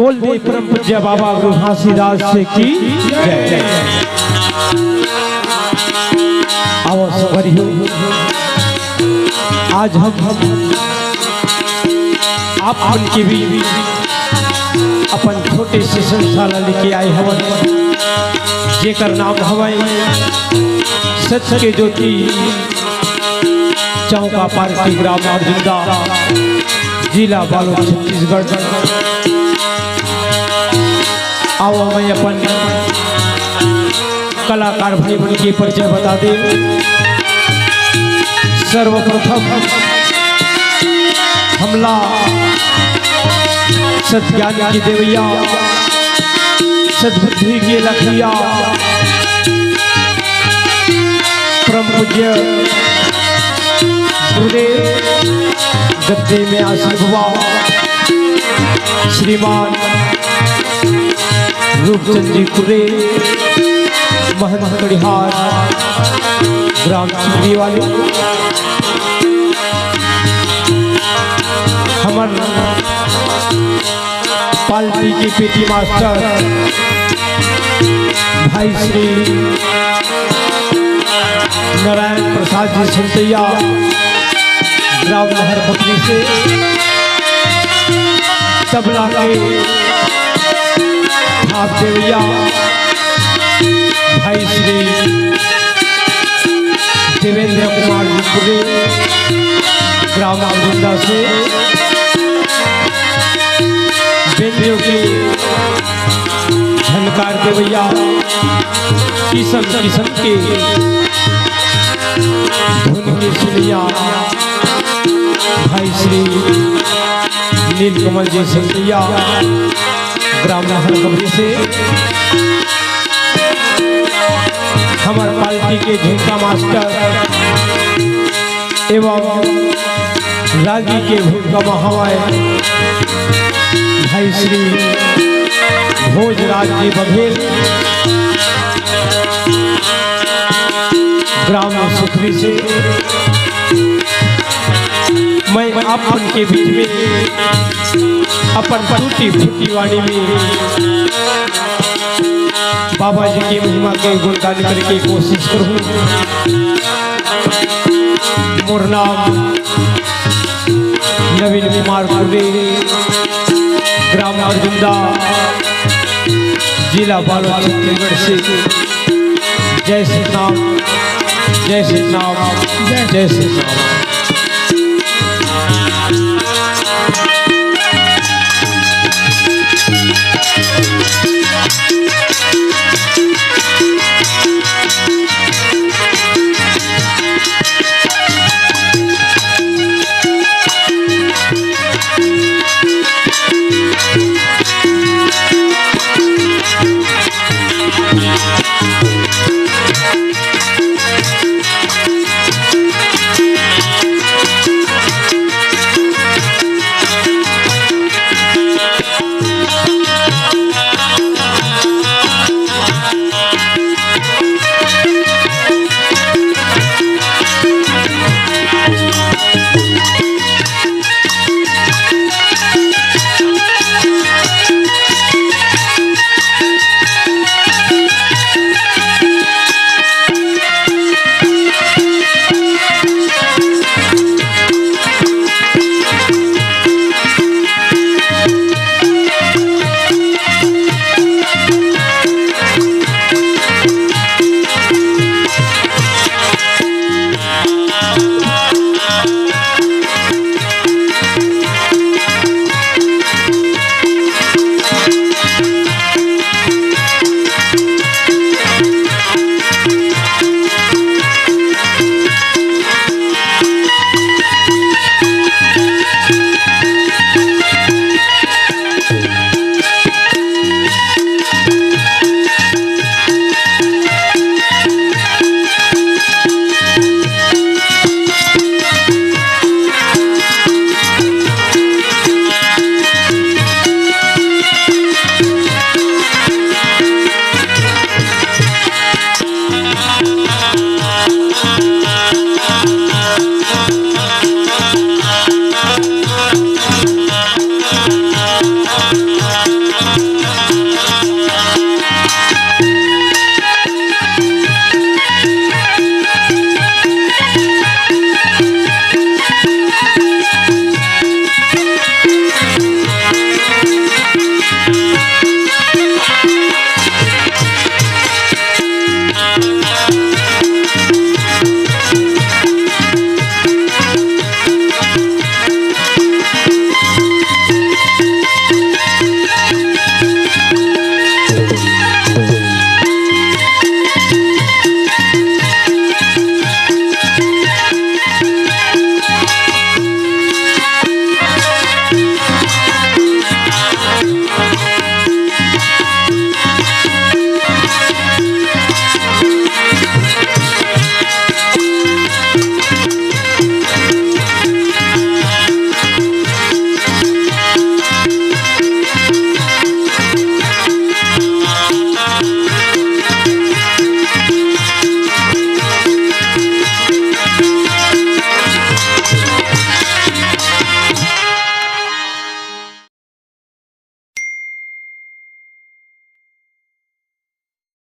बोल दे परम पूज्य बाबा गुरु घासीदास से की जय। आओ सवारी हो, आज हम आप उनके भी अपन छोटे से संस्थान लेके आए हवन, जेकर नाम हवाई सच के ज्योति चौका पार्टी ग्राम अर्जुंदा जिला बालोद छत्तीसगढ़। आओ मैं अपन कलाकार भाई बन के परिचय बता दे। सर्वप्रथम हमला सत्यान की देवैया, सद्बुद्धि के लखिया, परम पूज्य गुरुदेव गद्दे में आसीन हुआ श्रीमान रूपचंद जी कुरे महंत कड़िहार ग्राम चिंदी वाले। हमर पार्टी के पेटी मास्टर भाई श्री नारायण प्रसाद जी संतैया ग्राम नहर बकरी से, तबला के आप देवैया भाई श्री देवेंद्र कुमार जी पुरे ग्राम अर्जुंदा से, बेंजो के झनकार देवैया किस्म किस्म के धुन के सुनिया भाई श्री नीलकमल जी संतैया ग्राम नहर बकरी से, हमारे पार्टी के झुमका मास्टर एवं रागी के भूमिका महावाय भाई श्री भोजराज जी बघेल ग्राम सुखरी से। मैं आप उनके बीच में अपन टूटी फूटी वाणी में बाबा जी की महिमा के गुणगान करके कोशिश करूं। मोर नाम नवीन कुमार कुरे ग्राम अर्जुंदा जिला बालोद छत्तीसगढ़ से। जय श्री राम, जय श्री राम, जय श्री राम।